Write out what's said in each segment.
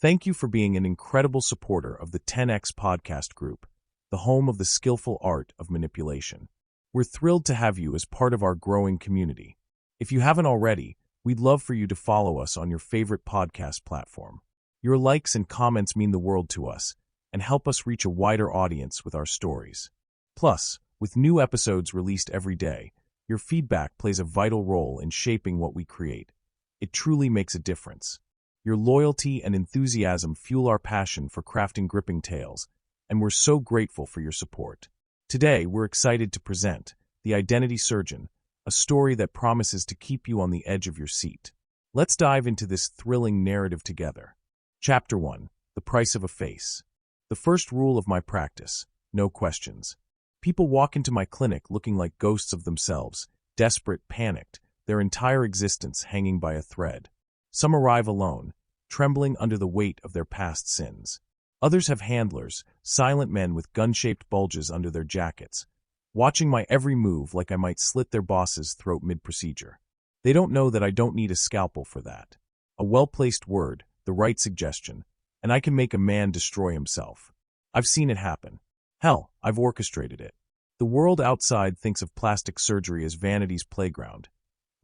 Thank you for being an incredible supporter of the 10X podcast group, the home of the skillful art of manipulation. We're thrilled to have you as part of our growing community. If you haven't already, we'd love for you to follow us on your favorite podcast platform. Your likes and comments mean the world to us and help us reach a wider audience with our stories. Plus, with new episodes released every day, your feedback plays a vital role in shaping what we create. It truly makes a difference. Your loyalty and enthusiasm fuel our passion for crafting gripping tales, and we're so grateful for your support. Today, we're excited to present The Identity Surgeon, a story that promises to keep you on the edge of your seat. Let's dive into this thrilling narrative together. Chapter 1. The Price of a Face. The first rule of my practice: no questions. People walk into my clinic looking like ghosts of themselves, desperate, panicked, their entire existence hanging by a thread. Some arrive alone, trembling under the weight of their past sins. Others have handlers, silent men with gun-shaped bulges under their jackets, watching my every move like I might slit their boss's throat mid-procedure. They don't know that I don't need a scalpel for that. A well-placed word, the right suggestion, and I can make a man destroy himself. I've seen it happen. Hell, I've orchestrated it. The world outside thinks of plastic surgery as vanity's playground.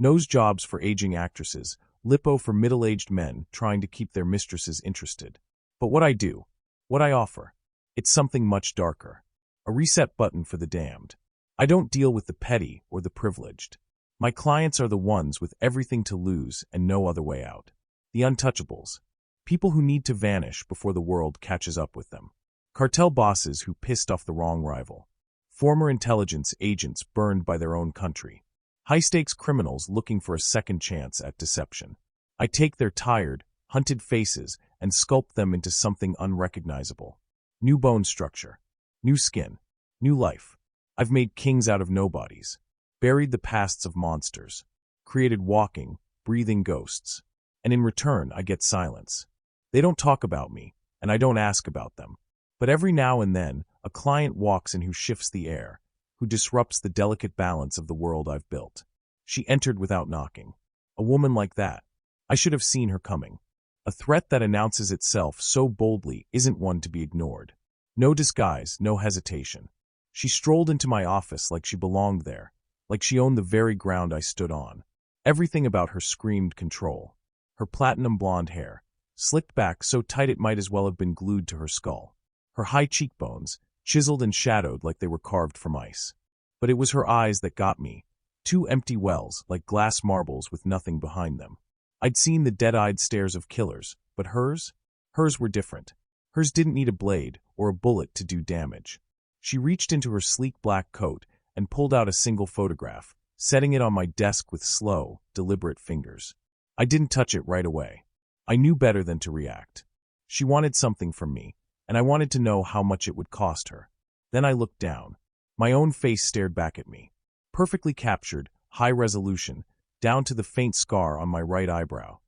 Nose jobs for aging actresses, lipo for middle-aged men trying to keep their mistresses interested. But what I do, what I offer, it's something much darker. A reset button for the damned. I don't deal with the petty or the privileged. My clients are the ones with everything to lose and no other way out. The untouchables. People who need to vanish before the world catches up with them. Cartel bosses who pissed off the wrong rival. Former intelligence agents burned by their own country. High-stakes criminals looking for a second chance at deception. I take their tired, hunted faces and sculpt them into something unrecognizable. New bone structure. New skin. New life. I've made kings out of nobodies. Buried the pasts of monsters. Created walking, breathing ghosts. And in return, I get silence. They don't talk about me, and I don't ask about them. But every now and then, a client walks in who shifts the air, who disrupts the delicate balance of the world I've built. She entered without knocking. A woman like that. I should have seen her coming. A threat that announces itself so boldly isn't one to be ignored. No disguise, no hesitation. She strolled into my office like she belonged there, like she owned the very ground I stood on. Everything about her screamed control. Her platinum blonde hair, slicked back so tight it might as well have been glued to her skull. Her high cheekbones, chiseled and shadowed like they were carved from ice. But it was her eyes that got me. Two empty wells, like glass marbles with nothing behind them. I'd seen the dead-eyed stares of killers, but hers? Hers were different. Hers didn't need a blade or a bullet to do damage. She reached into her sleek black coat and pulled out a single photograph, setting it on my desk with slow, deliberate fingers. I didn't touch it right away. I knew better than to react. She wanted something from me, and I wanted to know how much it would cost her. Then I looked down. My own face stared back at me. Perfectly captured, high resolution, down to the faint scar on my right eyebrow.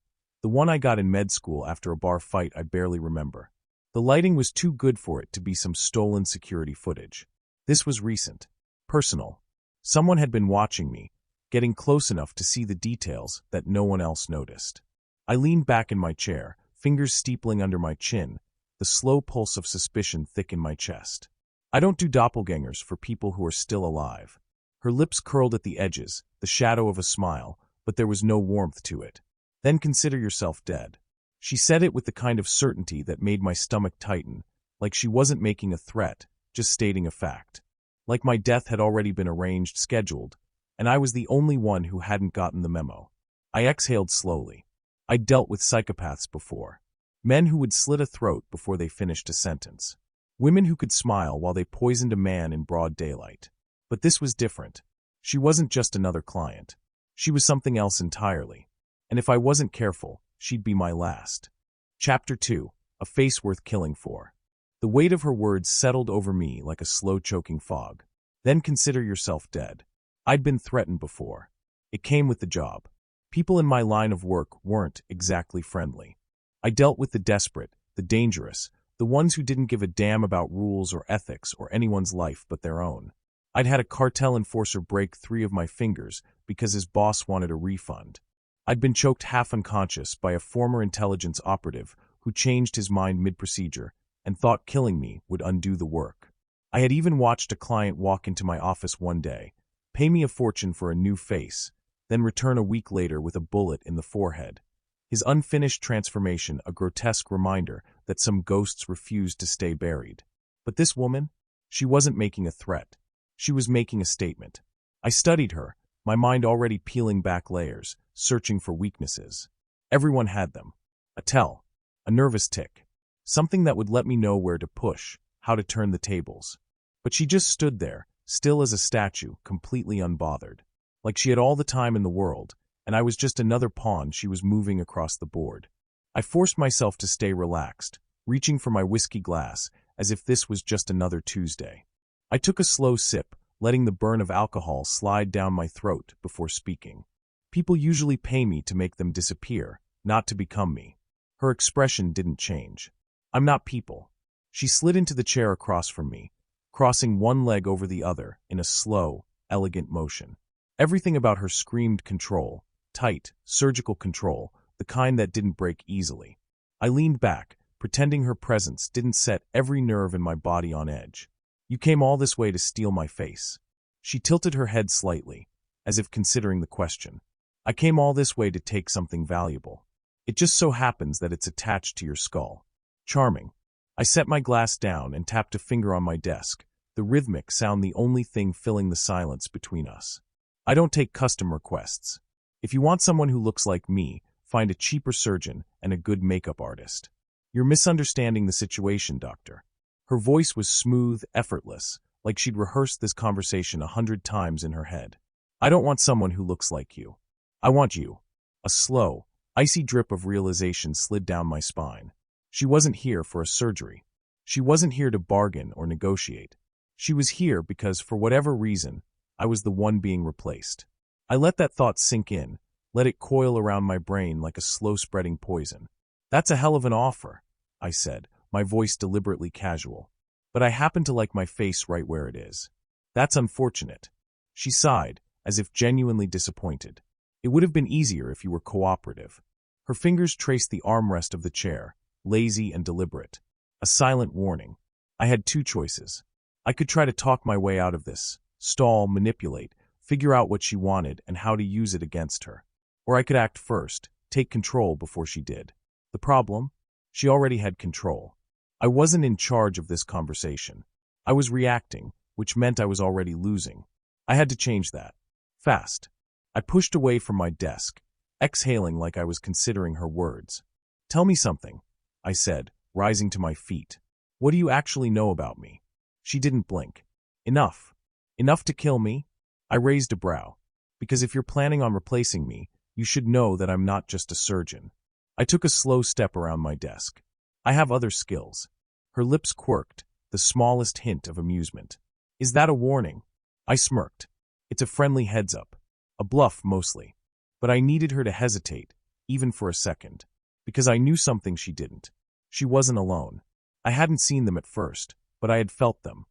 The one I got in med school after a bar fight I barely remember. The lighting was too good for it to be some stolen security footage. This was recent. Personal. Someone had been watching me, getting close enough to see the details that no one else noticed. I leaned back in my chair, fingers steepling under my chin, the slow pulse of suspicion thick in my chest. I don't do doppelgangers for people who are still alive. Her lips curled at the edges, the shadow of a smile, but there was no warmth to it. Then consider yourself dead. She said it with the kind of certainty that made my stomach tighten, like she wasn't making a threat, just stating a fact. Like my death had already been arranged, scheduled, and I was the only one who hadn't gotten the memo. I exhaled slowly. I'd dealt with psychopaths before. Men who would slit a throat before they finished a sentence. Women who could smile while they poisoned a man in broad daylight. But this was different. She wasn't just another client. She was something else entirely. And if I wasn't careful, she'd be my last. Chapter 2. A Face Worth Killing For. The weight of her words settled over me like a slow choking fog. Then consider yourself dead. I'd been threatened before. It came with the job. People in my line of work weren't exactly friendly. I dealt with the desperate, the dangerous, the ones who didn't give a damn about rules or ethics or anyone's life but their own. I'd had a cartel enforcer break 3 of my fingers because his boss wanted a refund. I'd been choked half unconscious by a former intelligence operative who changed his mind mid-procedure and thought killing me would undo the work. I had even watched a client walk into my office one day, pay me a fortune for a new face, then return a week later with a bullet in the forehead. His unfinished transformation a grotesque reminder that some ghosts refused to stay buried. But this woman? She wasn't making a threat. She was making a statement. I studied her, my mind already peeling back layers, searching for weaknesses. Everyone had them. A tell, a nervous tick, something that would let me know where to push, how to turn the tables. But she just stood there, still as a statue, completely unbothered. Like she had all the time in the world, and I was just another pawn she was moving across the board. I forced myself to stay relaxed, reaching for my whiskey glass, as if this was just another Tuesday. I took a slow sip, letting the burn of alcohol slide down my throat before speaking. People usually pay me to make them disappear, not to become me. Her expression didn't change. I'm not people. She slid into the chair across from me, crossing one leg over the other in a slow, elegant motion. Everything about her screamed control, tight, surgical control, the kind that didn't break easily. I leaned back, pretending her presence didn't set every nerve in my body on edge. You came all this way to steal my face. She tilted her head slightly, as if considering the question. I came all this way to take something valuable. It just so happens that it's attached to your skull. Charming. I set my glass down and tapped a finger on my desk, the rhythmic sound the only thing filling the silence between us. I don't take custom requests. If you want someone who looks like me, find a cheaper surgeon and a good makeup artist. You're misunderstanding the situation, doctor. Her voice was smooth, effortless, like she'd rehearsed this conversation 100 times in her head. I don't want someone who looks like you. I want you. A slow, icy drip of realization slid down my spine. She wasn't here for a surgery. She wasn't here to bargain or negotiate. She was here because, for whatever reason, I was the one being replaced. I let that thought sink in, let it coil around my brain like a slow-spreading poison. That's a hell of an offer, I said, my voice deliberately casual. But I happen to like my face right where it is. That's unfortunate. She sighed, as if genuinely disappointed. It would have been easier if you were cooperative. Her fingers traced the armrest of the chair, lazy and deliberate. A silent warning. I had two choices. I could try to talk my way out of this, stall, manipulate, figure out what she wanted and how to use it against her. Or I could act first, take control before she did. The problem? She already had control. I wasn't in charge of this conversation. I was reacting, which meant I was already losing. I had to change that. Fast. I pushed away from my desk, exhaling like I was considering her words. Tell me something, I said, rising to my feet. What do you actually know about me? She didn't blink. Enough. Enough to kill me? I raised a brow. Because if you're planning on replacing me, you should know that I'm not just a surgeon. I took a slow step around my desk. I have other skills. Her lips quirked, the smallest hint of amusement. Is that a warning? I smirked. It's a friendly heads-up. A bluff, mostly. But I needed her to hesitate, even for a second. Because I knew something she didn't. She wasn't alone. I hadn't seen them at first, but I had felt them.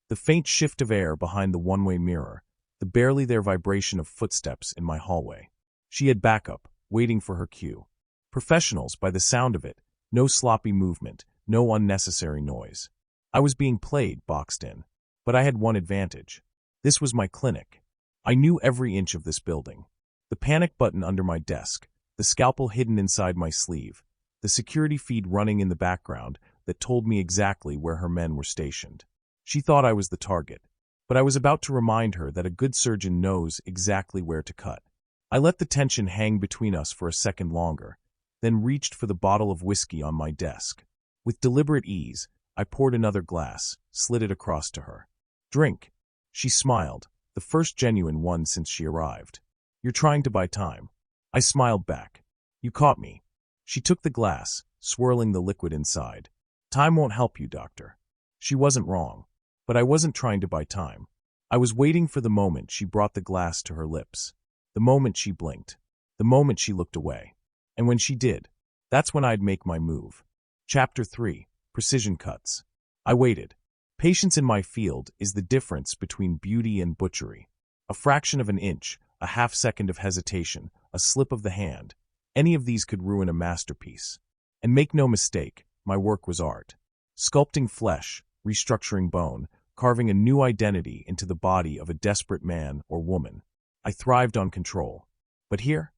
The faint shift of air behind the one-way mirror, the barely there vibration of footsteps in my hallway. She had backup, waiting for her cue. Professionals, by the sound of it, no sloppy movement, no unnecessary noise. I was being played, boxed in. But I had one advantage. This was my clinic. I knew every inch of this building. The panic button under my desk, the scalpel hidden inside my sleeve, the security feed running in the background that told me exactly where her men were stationed. She thought I was the target, but I was about to remind her that a good surgeon knows exactly where to cut. I let the tension hang between us for a second longer, then reached for the bottle of whiskey on my desk. With deliberate ease, I poured another glass, slid it across to her. Drink. She smiled, the first genuine one since she arrived. You're trying to buy time. I smiled back. You caught me. She took the glass, swirling the liquid inside. Time won't help you, doctor. She wasn't wrong. But I wasn't trying to buy time. I was waiting for the moment she brought the glass to her lips. The moment she blinked. The moment she looked away. And when she did, that's when I'd make my move. Chapter 3. Precision Cuts. I waited. Patience in my field is the difference between beauty and butchery. A fraction of an inch, a half second of hesitation, a slip of the hand. Any of these could ruin a masterpiece. And make no mistake, my work was art. Sculpting flesh, restructuring bone, carving a new identity into the body of a desperate man or woman. I thrived on control. But here,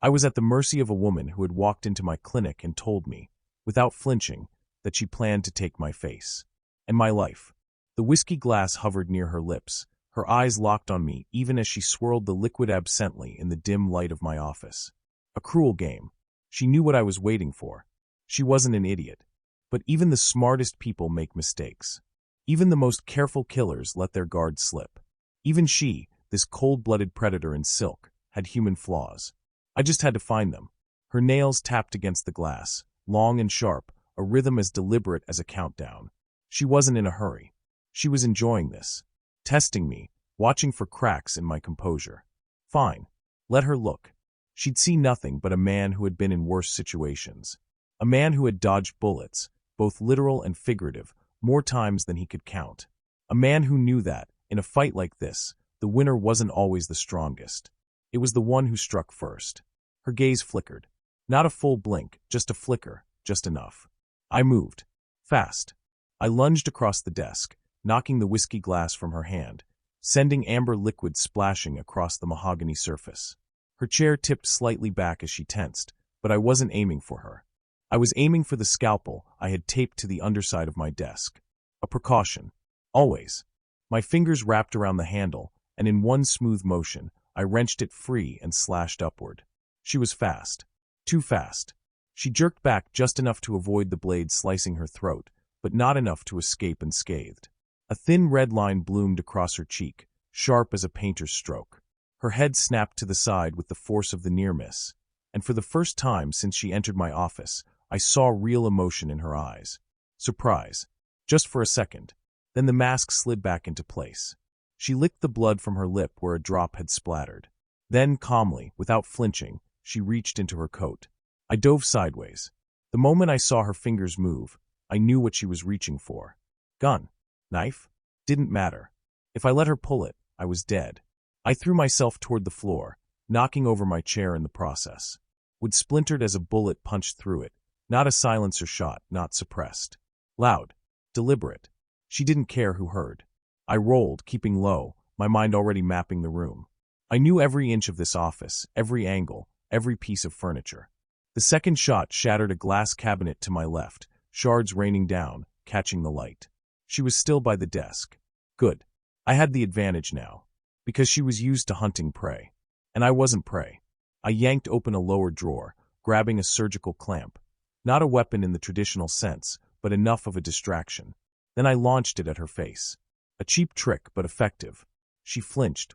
I was at the mercy of a woman who had walked into my clinic and told me, without flinching, that she planned to take my face. And my life. The whiskey glass hovered near her lips, her eyes locked on me even as she swirled the liquid absently in the dim light of my office. A cruel game. She knew what I was waiting for. She wasn't an idiot. But even the smartest people make mistakes. Even the most careful killers let their guard slip. Even she, this cold-blooded predator in silk, had human flaws. I just had to find them. Her nails tapped against the glass, long and sharp, a rhythm as deliberate as a countdown. She wasn't in a hurry. She was enjoying this. Testing me, watching for cracks in my composure. Fine. Let her look. She'd see nothing but a man who had been in worse situations. A man who had dodged bullets, both literal and figurative, more times than he could count. A man who knew that, in a fight like this, the winner wasn't always the strongest. It was the one who struck first. Her gaze flickered. Not a full blink, just a flicker, just enough. I moved. Fast. I lunged across the desk, knocking the whiskey glass from her hand, sending amber liquid splashing across the mahogany surface. Her chair tipped slightly back as she tensed, but I wasn't aiming for her. I was aiming for the scalpel I had taped to the underside of my desk. A precaution. Always. My fingers wrapped around the handle, and in one smooth motion, I wrenched it free and slashed upward. She was fast. Too fast. She jerked back just enough to avoid the blade slicing her throat, but not enough to escape unscathed. A thin red line bloomed across her cheek, sharp as a painter's stroke. Her head snapped to the side with the force of the near miss, and for the first time since she entered my office, I saw real emotion in her eyes. Surprise. Just for a second. Then the mask slid back into place. She licked the blood from her lip where a drop had splattered. Then, calmly, without flinching, she reached into her coat. I dove sideways. The moment I saw her fingers move, I knew what she was reaching for. Gun. Knife? Didn't matter. If I let her pull it, I was dead. I threw myself toward the floor, knocking over my chair in the process. Wood splintered as a bullet punched through it. Not a silencer shot, not suppressed. Loud. Deliberate. She didn't care who heard. I rolled, keeping low, my mind already mapping the room. I knew every inch of this office, every angle, every piece of furniture. The second shot shattered a glass cabinet to my left, shards raining down, catching the light. She was still by the desk. Good. I had the advantage now. Because she was used to hunting prey. And I wasn't prey. I yanked open a lower drawer, grabbing a surgical clamp. Not a weapon in the traditional sense, but enough of a distraction. Then I launched it at her face. A cheap trick, but effective. She flinched,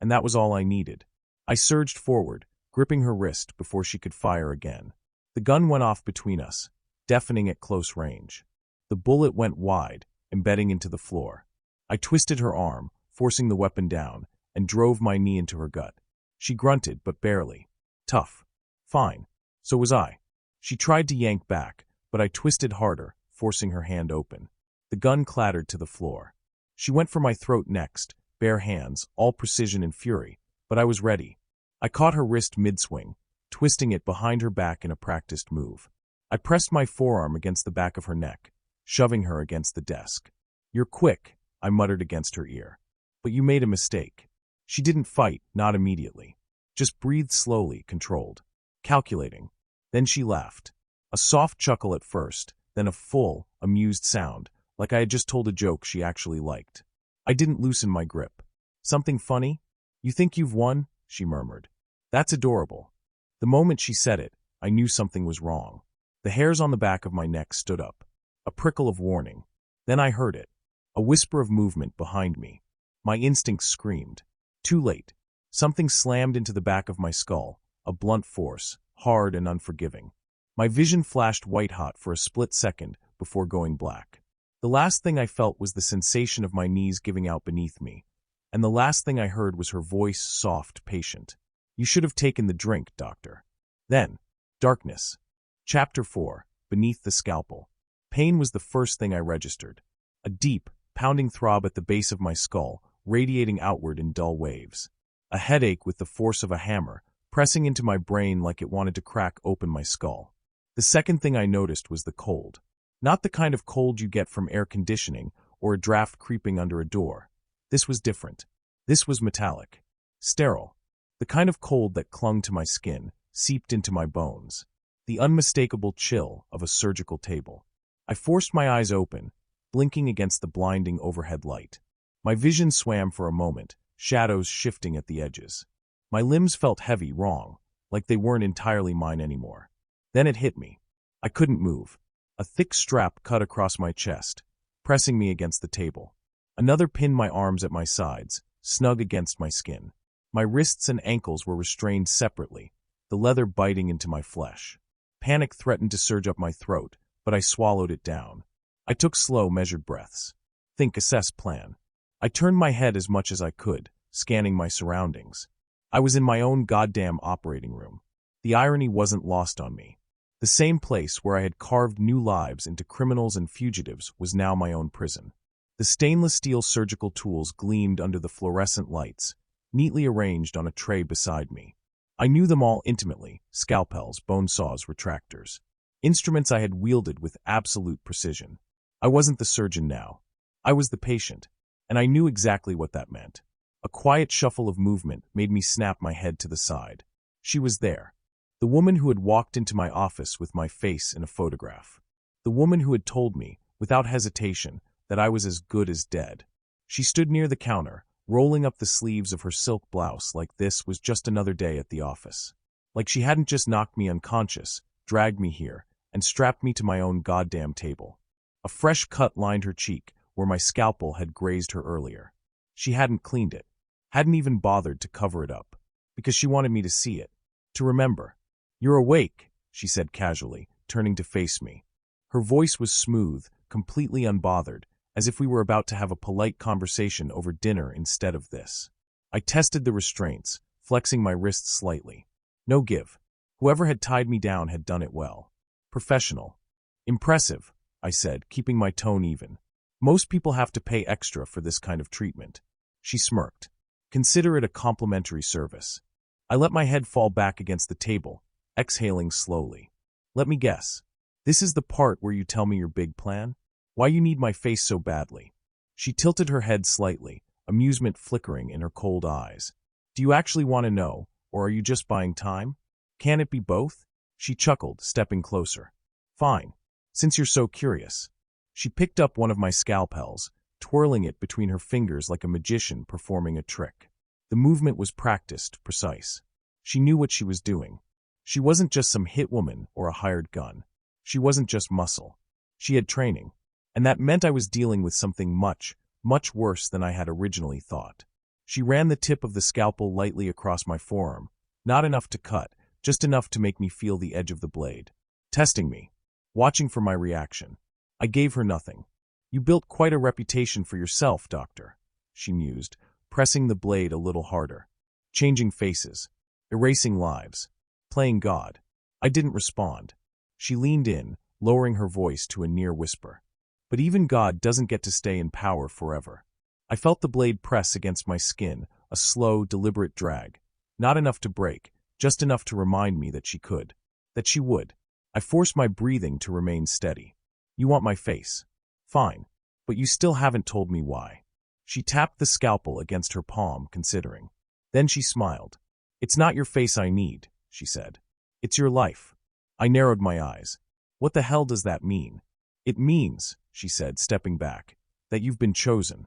and that was all I needed. I surged forward, gripping her wrist before she could fire again. The gun went off between us, deafening at close range. The bullet went wide, embedding into the floor. I twisted her arm, forcing the weapon down, and drove my knee into her gut. She grunted, but barely. Tough. Fine. So was I. She tried to yank back, but I twisted harder, forcing her hand open. The gun clattered to the floor. She went for my throat next, bare hands, all precision and fury, but I was ready. I caught her wrist mid-swing, twisting it behind her back in a practiced move. I pressed my forearm against the back of her neck, shoving her against the desk. "You're quick," I muttered against her ear. "But you made a mistake." She didn't fight, not immediately. Just breathed slowly, controlled. Calculating. Then she laughed. A soft chuckle at first, then a full, amused sound, like I had just told a joke she actually liked. I didn't loosen my grip. "Something funny? You think you've won?" she murmured. "That's adorable." The moment she said it, I knew something was wrong. The hairs on the back of my neck stood up. A prickle of warning. Then I heard it. A whisper of movement behind me. My instincts screamed. Too late. Something slammed into the back of my skull, a blunt force, hard and unforgiving. My vision flashed white-hot for a split second before going black. The last thing I felt was the sensation of my knees giving out beneath me, and the last thing I heard was her voice, soft, patient. "You should have taken the drink, doctor." Then, darkness. Chapter 4, Beneath the Scalpel. Pain was the first thing I registered. A deep, pounding throb at the base of my skull, radiating outward in dull waves. A headache with the force of a hammer, pressing into my brain like it wanted to crack open my skull. The second thing I noticed was the cold. Not the kind of cold you get from air conditioning or a draft creeping under a door. This was different. This was metallic. Sterile. The kind of cold that clung to my skin, seeped into my bones. The unmistakable chill of a surgical table. I forced my eyes open, blinking against the blinding overhead light. My vision swam for a moment, shadows shifting at the edges. My limbs felt heavy, wrong, like they weren't entirely mine anymore. Then it hit me. I couldn't move. A thick strap cut across my chest, pressing me against the table. Another pinned my arms at my sides, snug against my skin. My wrists and ankles were restrained separately, the leather biting into my flesh. Panic threatened to surge up my throat, but I swallowed it down. I took slow, measured breaths. Think, assess, plan. I turned my head as much as I could, scanning my surroundings. I was in my own goddamn operating room. The irony wasn't lost on me. The same place where I had carved new lives into criminals and fugitives was now my own prison. The stainless steel surgical tools gleamed under the fluorescent lights, neatly arranged on a tray beside me. I knew them all intimately: scalpels, bone saws, retractors. Instruments I had wielded with absolute precision. I wasn't the surgeon now. I was the patient, and I knew exactly what that meant. A quiet shuffle of movement made me snap my head to the side. She was there. The woman who had walked into my office with my face in a photograph. The woman who had told me, without hesitation, that I was as good as dead. She stood near the counter, rolling up the sleeves of her silk blouse like this was just another day at the office. Like she hadn't just knocked me unconscious, dragged me here, and strapped me to my own goddamn table. A fresh cut lined her cheek, where my scalpel had grazed her earlier. She hadn't cleaned it, hadn't even bothered to cover it up, because she wanted me to see it, to remember. "You're awake," she said casually, turning to face me. Her voice was smooth, completely unbothered, as if we were about to have a polite conversation over dinner instead of this. I tested the restraints, flexing my wrists slightly. No give. Whoever had tied me down had done it well. Professional. Impressive, I said, keeping my tone even. Most people have to pay extra for this kind of treatment. She smirked. Consider it a complimentary service. I let my head fall back against the table, exhaling slowly. Let me guess. This is the part where you tell me your big plan? Why you need my face so badly? She tilted her head slightly, amusement flickering in her cold eyes. Do you actually want to know, or are you just buying time? Can it be both? She chuckled, stepping closer. Fine, since you're so curious. She picked up one of my scalpels, twirling it between her fingers like a magician performing a trick. The movement was practiced, precise. She knew what she was doing. She wasn't just some hit woman or a hired gun. She wasn't just muscle. She had training. And that meant I was dealing with something much, much worse than I had originally thought. She ran the tip of the scalpel lightly across my forearm, not enough to cut, just enough to make me feel the edge of the blade. Testing me, watching for my reaction. I gave her nothing. You built quite a reputation for yourself, doctor, she mused, pressing the blade a little harder. Changing faces, erasing lives, playing God. I didn't respond. She leaned in, lowering her voice to a near whisper. But even God doesn't get to stay in power forever. I felt the blade press against my skin, a slow, deliberate drag. Not enough to break, just enough to remind me that she could. That she would. I forced my breathing to remain steady. You want my face? Fine. But you still haven't told me why. She tapped the scalpel against her palm, considering. Then she smiled. It's not your face I need, she said. It's your life. I narrowed my eyes. What the hell does that mean? It means, she said, stepping back, that you've been chosen.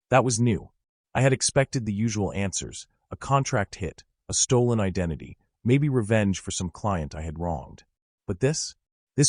That was new. I had expected the usual answers, a contract hit, a stolen identity, maybe revenge for some client I had wronged. But this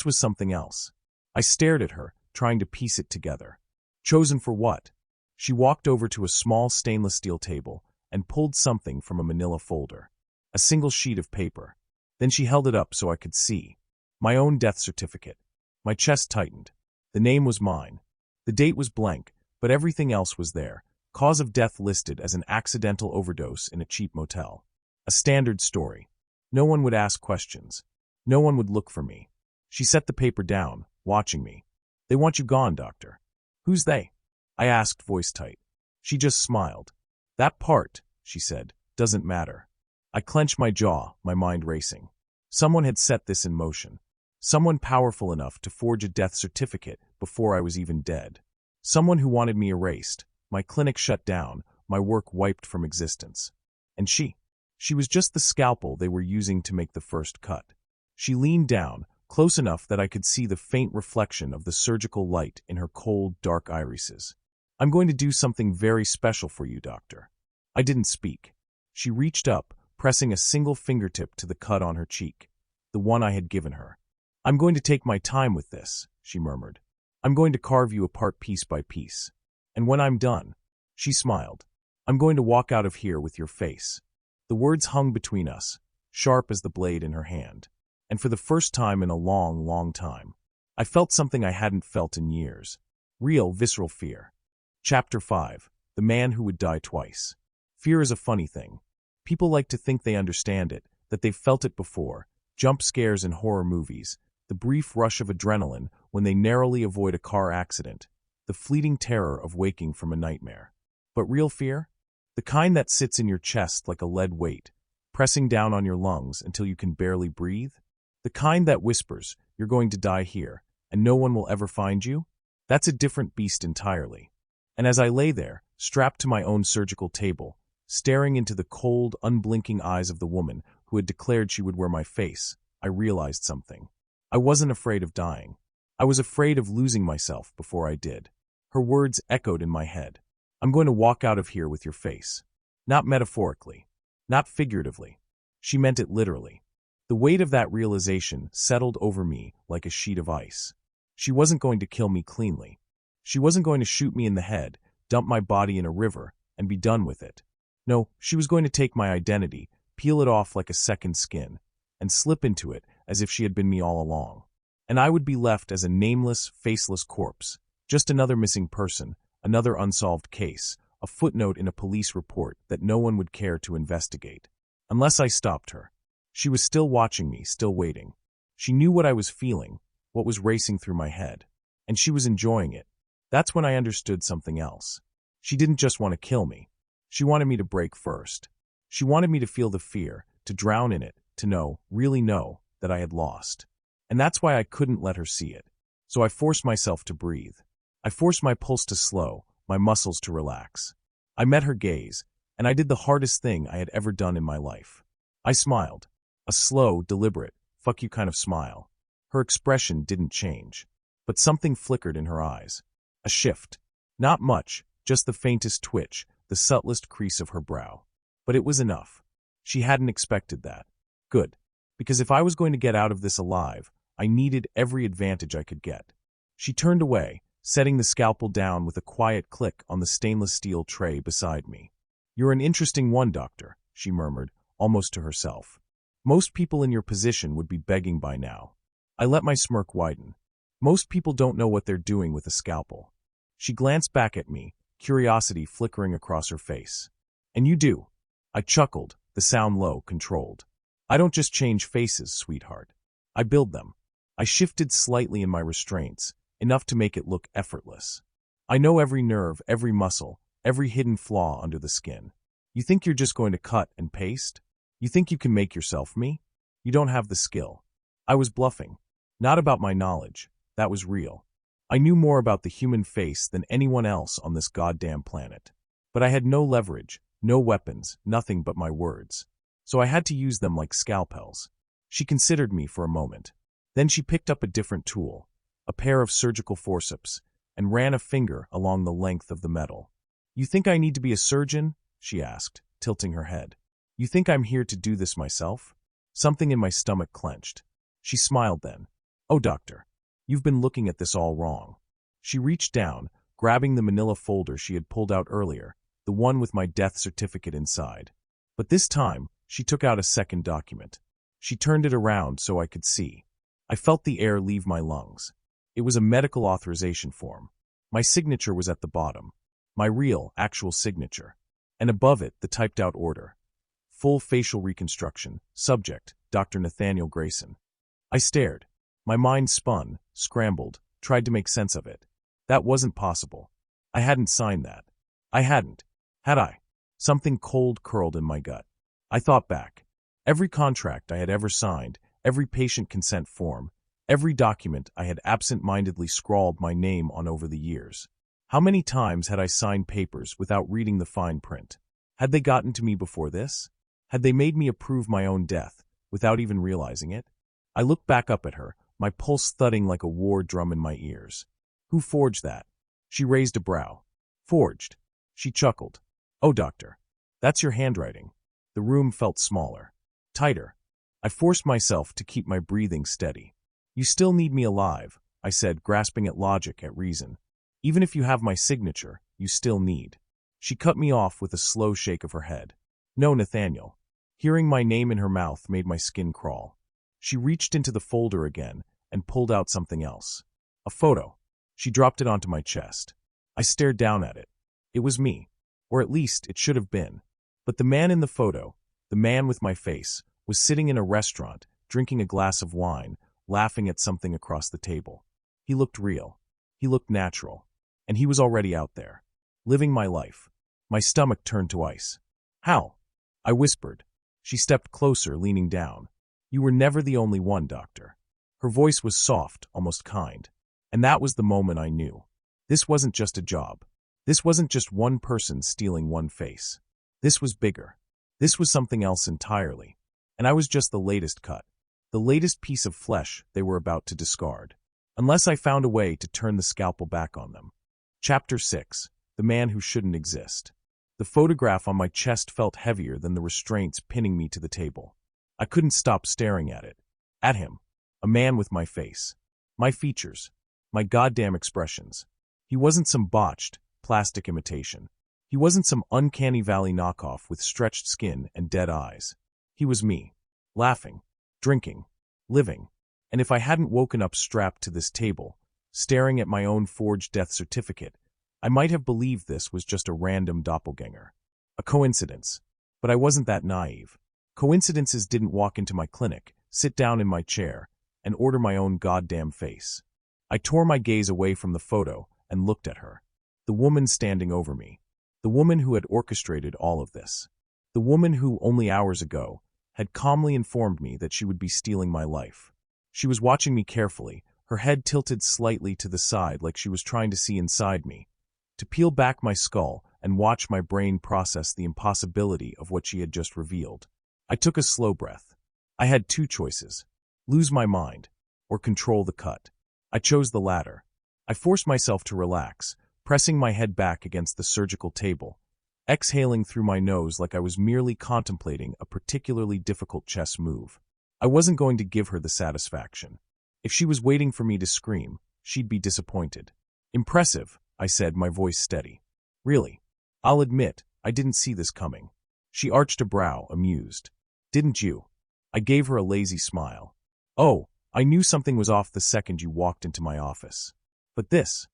was something else. I stared at her, trying to piece it together. Chosen for what? She walked over to a small stainless steel table and pulled something from a manila folder. A single sheet of paper. Then she held it up so I could see. My own death certificate. My chest tightened. The name was mine. The date was blank, but everything else was there. Cause of death listed as an accidental overdose in a cheap motel. A standard story. No one would ask questions. No one would look for me. She set the paper down, watching me. They want you gone, doctor. Who's they? I asked, voice tight. She just smiled. That part, she said, doesn't matter. I clenched my jaw, my mind racing. Someone had set this in motion. Someone powerful enough to forge a death certificate before I was even dead. Someone who wanted me erased, my clinic shut down, my work wiped from existence. And she was just the scalpel they were using to make the first cut. She leaned down, close enough that I could see the faint reflection of the surgical light in her cold, dark irises. "I'm going to do something very special for you, doctor." I didn't speak. She reached up, pressing a single fingertip to the cut on her cheek, the one I had given her. "I'm going to take my time with this," she murmured. "I'm going to carve you apart piece by piece. And when I'm done," she smiled, "I'm going to walk out of here with your face." The words hung between us, sharp as the blade in her hand. And for the first time in a long, long time, I felt something I hadn't felt in years. Real, visceral fear. Chapter 5. The Man Who Would Die Twice. Fear is a funny thing. People like to think they understand it, that they've felt it before. Jump scares in horror movies, the brief rush of adrenaline when they narrowly avoid a car accident, the fleeting terror of waking from a nightmare. But real fear? The kind that sits in your chest like a lead weight, pressing down on your lungs until you can barely breathe? The kind that whispers, "You're going to die here, and no one will ever find you"? That's a different beast entirely. And as I lay there, strapped to my own surgical table, staring into the cold, unblinking eyes of the woman who had declared she would wear my face, I realized something. I wasn't afraid of dying. I was afraid of losing myself before I did. Her words echoed in my head. "I'm going to walk out of here with your face." Not metaphorically. Not figuratively. She meant it literally. The weight of that realization settled over me like a sheet of ice. She wasn't going to kill me cleanly. She wasn't going to shoot me in the head, dump my body in a river, and be done with it. No, she was going to take my identity, peel it off like a second skin, and slip into it as if she had been me all along. And I would be left as a nameless, faceless corpse, just another missing person, another unsolved case, a footnote in a police report that no one would care to investigate. Unless I stopped her. She was still watching me, still waiting. She knew what I was feeling, what was racing through my head. And she was enjoying it. That's when I understood something else. She didn't just want to kill me. She wanted me to break first. She wanted me to feel the fear, to drown in it, to know, really know, that I had lost. And that's why I couldn't let her see it. So I forced myself to breathe. I forced my pulse to slow, my muscles to relax. I met her gaze, and I did the hardest thing I had ever done in my life. I smiled. A slow, deliberate, fuck you kind of smile. Her expression didn't change. But something flickered in her eyes. A shift. Not much, just the faintest twitch, the subtlest crease of her brow. But it was enough. She hadn't expected that. Good. Because if I was going to get out of this alive, I needed every advantage I could get. She turned away, setting the scalpel down with a quiet click on the stainless steel tray beside me. "You're an interesting one, doctor," she murmured, almost to herself. "Most people in your position would be begging by now." I let my smirk widen. Most people don't know what they're doing with a scalpel. She glanced back at me, curiosity flickering across her face. "And you do." I chuckled, the sound low, controlled. "I don't just change faces, sweetheart. I build them." I shifted slightly in my restraints, enough to make it look effortless. "I know every nerve, every muscle, every hidden flaw under the skin. You think you're just going to cut and paste? You think you can make yourself me? You don't have the skill." I was bluffing. Not about my knowledge. That was real. I knew more about the human face than anyone else on this goddamn planet. But I had no leverage, no weapons, nothing but my words. So I had to use them like scalpels. She considered me for a moment. Then she picked up a different tool, a pair of surgical forceps, and ran a finger along the length of the metal. "You think I need to be a surgeon?" she asked, tilting her head. "You think I'm here to do this myself?" Something in my stomach clenched. She smiled then. "Oh, doctor, you've been looking at this all wrong." She reached down, grabbing the manila folder she had pulled out earlier, the one with my death certificate inside. But this time, she took out a second document. She turned it around so I could see. I felt the air leave my lungs. It was a medical authorization form. My signature was at the bottom. My real, actual signature. And above it, the typed-out order. Full facial reconstruction. Subject, Dr. Nathaniel Grayson. I stared. My mind spun, scrambled, tried to make sense of it. That wasn't possible. I hadn't signed that. I hadn't. Had I? Something cold curled in my gut. I thought back. Every contract I had ever signed, every patient consent form, Every document I had absent-mindedly scrawled my name on over the years. How many times had I signed papers without reading the fine print? Had they gotten to me before this? Had they made me approve my own death, without even realizing it? I looked back up at her, my pulse thudding like a war drum in my ears. Who forged that? She raised a brow. Forged. She chuckled. Oh, doctor. That's your handwriting. The room felt smaller. Tighter. I forced myself to keep my breathing steady. You still need me alive, I said, grasping at logic, at reason. Even if you have my signature, you still need. She cut me off with a slow shake of her head. No, Nathaniel. Hearing my name in her mouth made my skin crawl. She reached into the folder again and pulled out something else. A photo. She dropped it onto my chest. I stared down at it. It was me. Or at least it should have been. But the man in the photo, the man with my face, was sitting in a restaurant, drinking a glass of wine, laughing at something across the table. He looked real. He looked natural. And he was already out there, living my life. My stomach turned to ice. How? I whispered. She stepped closer, leaning down. You were never the only one, doctor. Her voice was soft, almost kind. And that was the moment I knew. This wasn't just a job. This wasn't just one person stealing one face. This was bigger. This was something else entirely. And I was just the latest cut. The latest piece of flesh they were about to discard. Unless I found a way to turn the scalpel back on them. Chapter 6. The Man Who Shouldn't Exist. The photograph on my chest felt heavier than the restraints pinning me to the table. I couldn't stop staring at it. At him. A man with my face. My features. My goddamn expressions. He wasn't some botched, plastic imitation. He wasn't some uncanny valley knockoff with stretched skin and dead eyes. He was me. Laughing. Drinking. Living. And if I hadn't woken up strapped to this table, staring at my own forged death certificate, I might have believed this was just a random doppelganger. A coincidence. But I wasn't that naive. Coincidences didn't walk into my clinic, sit down in my chair, and order my own goddamn face. I tore my gaze away from the photo and looked at her. The woman standing over me. The woman who had orchestrated all of this. The woman who, only hours ago, had calmly informed me that she would be stealing my life. She was watching me carefully, her head tilted slightly to the side like she was trying to see inside me, to peel back my skull and watch my brain process the impossibility of what she had just revealed. I took a slow breath. I had two choices: lose my mind, or control the cut. I chose the latter. I forced myself to relax, pressing my head back against the surgical table, exhaling through my nose like I was merely contemplating a particularly difficult chess move. I wasn't going to give her the satisfaction. If she was waiting for me to scream, she'd be disappointed. Impressive, I said, my voice steady. Really? I'll admit, I didn't see this coming. She arched a brow, amused. Didn't you? I gave her a lazy smile. Oh, I knew something was off the second you walked into my office. But this.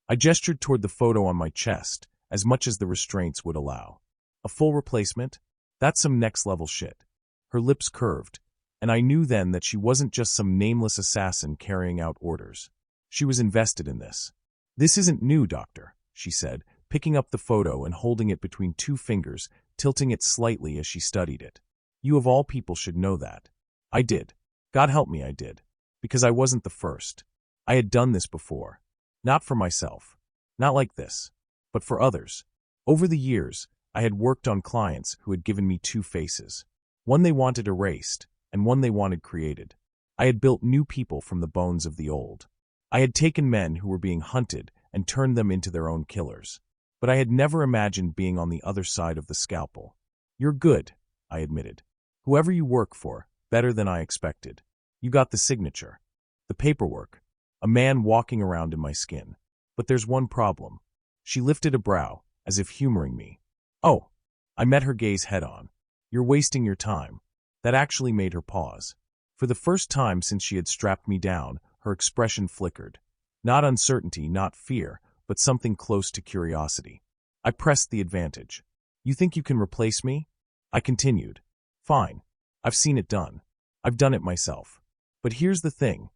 I gestured toward the photo on my chest, as much as the restraints would allow. A full replacement? That's some next-level shit. Her lips curved, and I knew then that she wasn't just some nameless assassin carrying out orders. She was invested in this. This isn't new, doctor, she said, picking up the photo and holding it between two fingers, tilting it slightly as she studied it. You of all people should know that. I did. God help me, I did. Because I wasn't the first. I had done this before. Not for myself. Not like this. But for others. Over the years, I had worked on clients who had given me two faces. One they wanted erased, and one they wanted created. I had built new people from the bones of the old. I had taken men who were being hunted and turned them into their own killers. But I had never imagined being on the other side of the scalpel. You're good, I admitted. Whoever you work for, better than I expected. You got the signature. The paperwork. A man walking around in my skin. But there's one problem. She lifted a brow, as if humoring me. Oh, I met her gaze head-on. You're wasting your time. That actually made her pause. For the first time since she had strapped me down, her expression flickered. Not uncertainty, not fear, but something close to curiosity. I pressed the advantage. You think you can replace me? I continued. Fine. I've seen it done. I've done it myself. But here's the thing.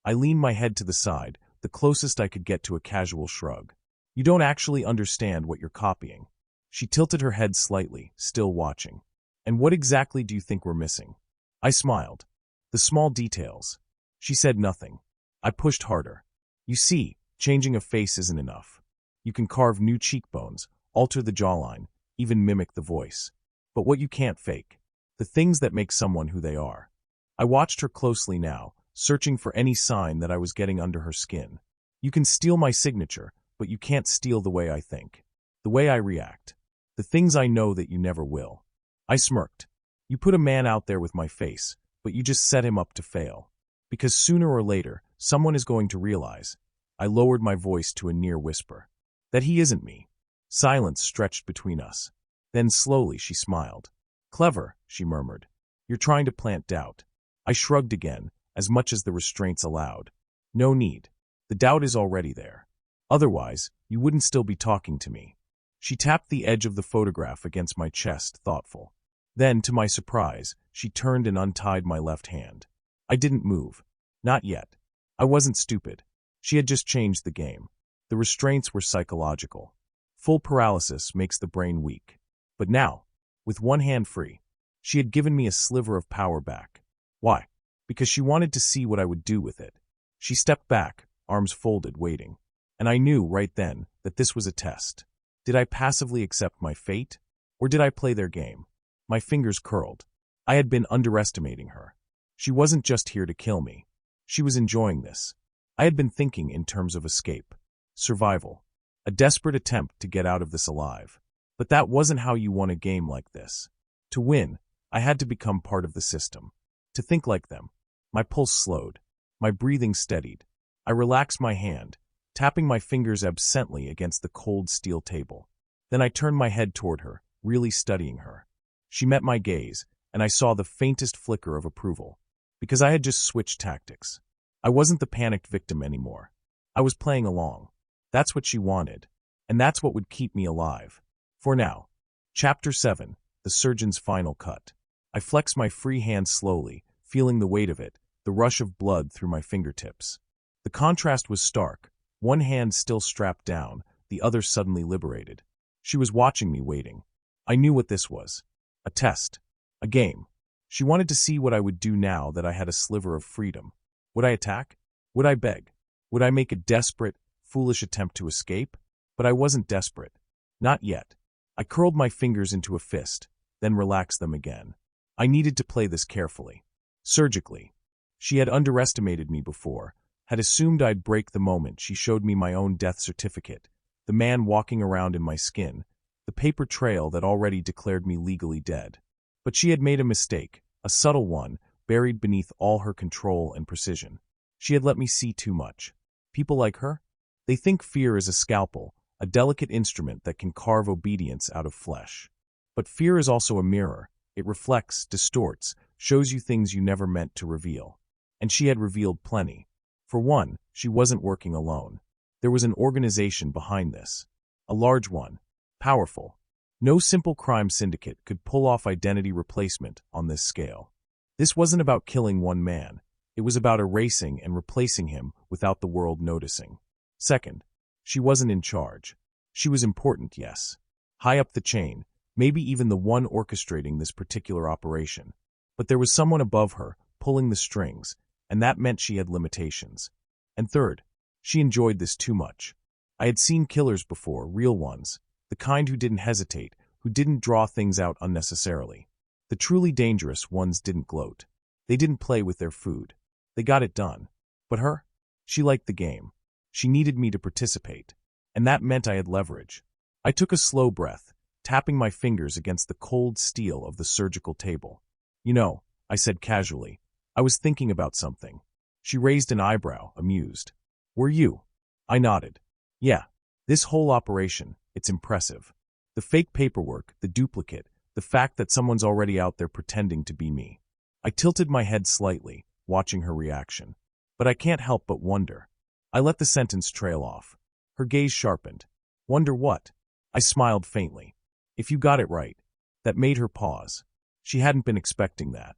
I leaned my head to the side, the closest I could get to a casual shrug. You don't actually understand what you're copying. She tilted her head slightly, still watching. And what exactly do you think we're missing? I smiled. The small details. She said nothing. I pushed harder. You see, changing a face isn't enough. You can carve new cheekbones, alter the jawline, even mimic the voice. But what you can't fake, the things that make someone who they are. I watched her closely now, searching for any sign that I was getting under her skin. You can steal my signature, but you can't steal the way I think, the way I react, the things I know that you never will. I smirked. You put a man out there with my face, but you just set him up to fail. Because sooner or later, someone is going to realize, I lowered my voice to a near whisper, that he isn't me. Silence stretched between us. Then slowly she smiled. Clever, she murmured. You're trying to plant doubt. I shrugged again, as much as the restraints allowed. No need. The doubt is already there. Otherwise, you wouldn't still be talking to me. She tapped the edge of the photograph against my chest, thoughtful. Then, to my surprise, she turned and untied my left hand. I didn't move. Not yet. I wasn't stupid. She had just changed the game. The restraints were psychological. Full paralysis makes the brain weak. But now, with one hand free, she had given me a sliver of power back. Why? Because she wanted to see what I would do with it. She stepped back, arms folded, waiting. And I knew right then that this was a test. Did I passively accept my fate? Or did I play their game? My fingers curled. I had been underestimating her. She wasn't just here to kill me. She was enjoying this. I had been thinking in terms of escape, survival, a desperate attempt to get out of this alive. But that wasn't how you won a game like this. To win, I had to become part of the system. To think like them. My pulse slowed. My breathing steadied. I relaxed my hand, tapping my fingers absently against the cold steel table. Then I turned my head toward her, really studying her. She met my gaze, and I saw the faintest flicker of approval. Because I had just switched tactics. I wasn't the panicked victim anymore. I was playing along. That's what she wanted. And that's what would keep me alive. For now. Chapter 7, The Surgeon's Final Cut. I flexed my free hand slowly, feeling the weight of it, the rush of blood through my fingertips. The contrast was stark. One hand still strapped down, the other suddenly liberated. She was watching me, waiting. I knew what this was. A test. A game. She wanted to see what I would do now that I had a sliver of freedom. Would I attack? Would I beg? Would I make a desperate, foolish attempt to escape? But I wasn't desperate. Not yet. I curled my fingers into a fist, then relaxed them again. I needed to play this carefully. Surgically. She had underestimated me before, had assumed I'd break the moment she showed me my own death certificate, the man walking around in my skin, the paper trail that already declared me legally dead. But she had made a mistake, a subtle one, buried beneath all her control and precision. She had let me see too much. People like her? They think fear is a scalpel, a delicate instrument that can carve obedience out of flesh. But fear is also a mirror. It reflects, distorts, shows you things you never meant to reveal. And she had revealed plenty. For one, she wasn't working alone. There was an organization behind this. A large one. Powerful. No simple crime syndicate could pull off identity replacement on this scale. This wasn't about killing one man. It was about erasing and replacing him without the world noticing. Second, she wasn't in charge. She was important, yes. High up the chain, maybe even the one orchestrating this particular operation. But there was someone above her, pulling the strings, and that meant she had limitations. And third, she enjoyed this too much. I had seen killers before, real ones, the kind who didn't hesitate, who didn't draw things out unnecessarily. The truly dangerous ones didn't gloat. They didn't play with their food. They got it done. But her? She liked the game. She needed me to participate. And that meant I had leverage. I took a slow breath, tapping my fingers against the cold steel of the surgical table. You know, I said casually, I was thinking about something. She raised an eyebrow, amused. Were you? I nodded. Yeah. This whole operation, it's impressive. The fake paperwork, the duplicate, the fact that someone's already out there pretending to be me. I tilted my head slightly, watching her reaction. But I can't help but wonder. I let the sentence trail off. Her gaze sharpened. Wonder what? I smiled faintly. If you got it right. That made her pause. She hadn't been expecting that.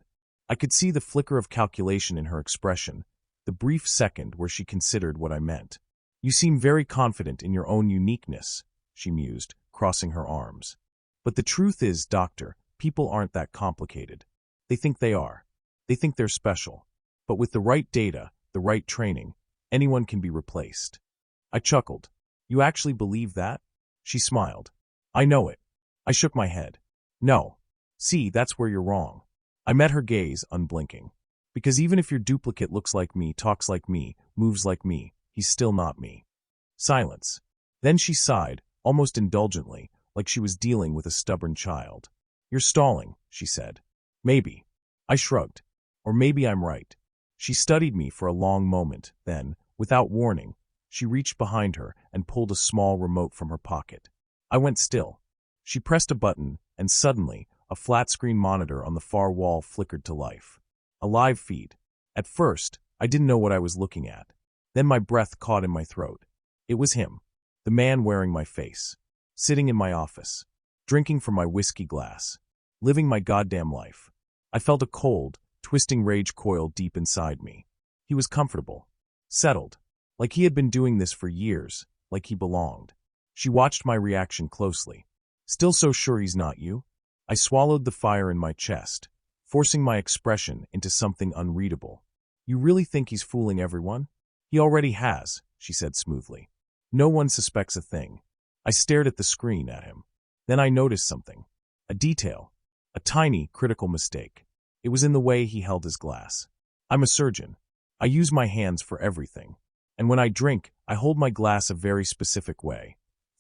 I could see the flicker of calculation in her expression, the brief second where she considered what I meant. You seem very confident in your own uniqueness, she mused, crossing her arms. But the truth is, Doctor, people aren't that complicated. They think they are. They think they're special. But with the right data, the right training, anyone can be replaced. I chuckled. You actually believe that? She smiled. I know it. I shook my head. No. See, that's where you're wrong. I met her gaze, unblinking. Because even if your duplicate looks like me, talks like me, moves like me, he's still not me. Silence. Then she sighed, almost indulgently, like she was dealing with a stubborn child. You're stalling, she said. Maybe. I shrugged. Or maybe I'm right. She studied me for a long moment, then, without warning, she reached behind her and pulled a small remote from her pocket. I went still. She pressed a button, and suddenly, a flat-screen monitor on the far wall flickered to life. A live feed. At first, I didn't know what I was looking at. Then my breath caught in my throat. It was him, the man wearing my face, sitting in my office, drinking from my whiskey glass, living my goddamn life. I felt a cold, twisting rage coil deep inside me. He was comfortable, settled, like he had been doing this for years, like he belonged. She watched my reaction closely. Still so sure he's not you? I swallowed the fire in my chest, forcing my expression into something unreadable. You really think he's fooling everyone? He already has, she said smoothly. No one suspects a thing. I stared at the screen at him. Then I noticed something. A detail. A tiny, critical mistake. It was in the way he held his glass. I'm a surgeon. I use my hands for everything. And when I drink, I hold my glass a very specific way.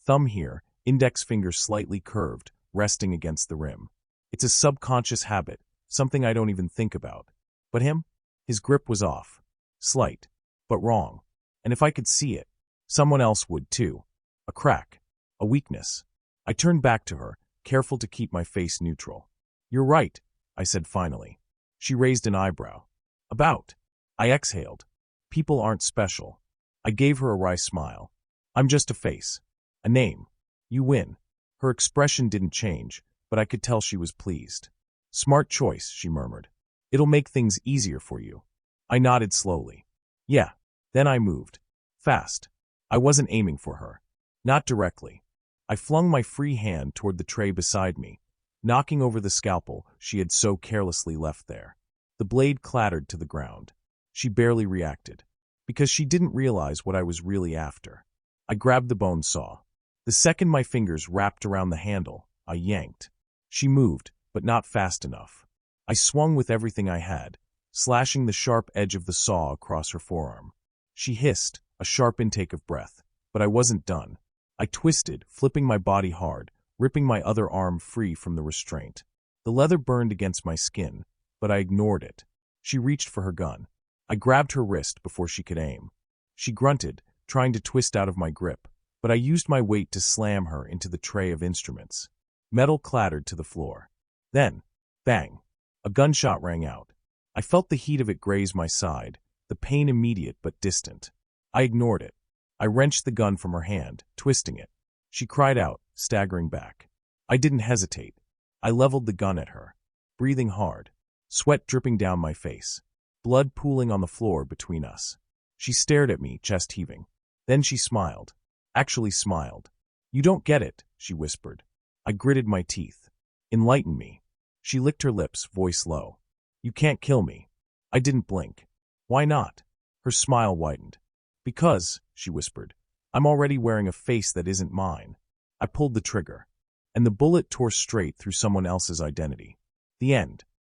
Thumb here, index finger slightly curved, resting against the rim. It's a subconscious habit, something I don't even think about. But him? His grip was off. Slight. But wrong. And if I could see it, someone else would too. A crack. A weakness. I turned back to her, careful to keep my face neutral. You're right, I said finally. She raised an eyebrow. About. I exhaled. People aren't special. I gave her a wry smile. I'm just a face. A name. You win. Her expression didn't change, but I could tell she was pleased. Smart choice, she murmured. It'll make things easier for you. I nodded slowly. Yeah. Then I moved. Fast. I wasn't aiming for her. Not directly. I flung my free hand toward the tray beside me, knocking over the scalpel she had so carelessly left there. The blade clattered to the ground. She barely reacted, because she didn't realize what I was really after. I grabbed the bone saw. The second my fingers wrapped around the handle, I yanked. She moved, but not fast enough. I swung with everything I had, slashing the sharp edge of the saw across her forearm. She hissed, a sharp intake of breath, but I wasn't done. I twisted, flipping my body hard, ripping my other arm free from the restraint. The leather burned against my skin, but I ignored it. She reached for her gun. I grabbed her wrist before she could aim. She grunted, trying to twist out of my grip, but I used my weight to slam her into the tray of instruments. Metal clattered to the floor. Then, bang, a gunshot rang out. I felt the heat of it graze my side, the pain immediate but distant. I ignored it. I wrenched the gun from her hand, twisting it. She cried out, staggering back. I didn't hesitate. I leveled the gun at her, breathing hard, sweat dripping down my face, blood pooling on the floor between us. She stared at me, chest heaving. Then she smiled. Actually smiled. You don't get it, she whispered. I gritted my teeth. Enlighten me. She licked her lips, voice low. You can't kill me. I didn't blink. Why not? Her smile widened. Because, she whispered, I'm already wearing a face that isn't mine. I pulled the trigger, and the bullet tore straight through someone else's identity. The end.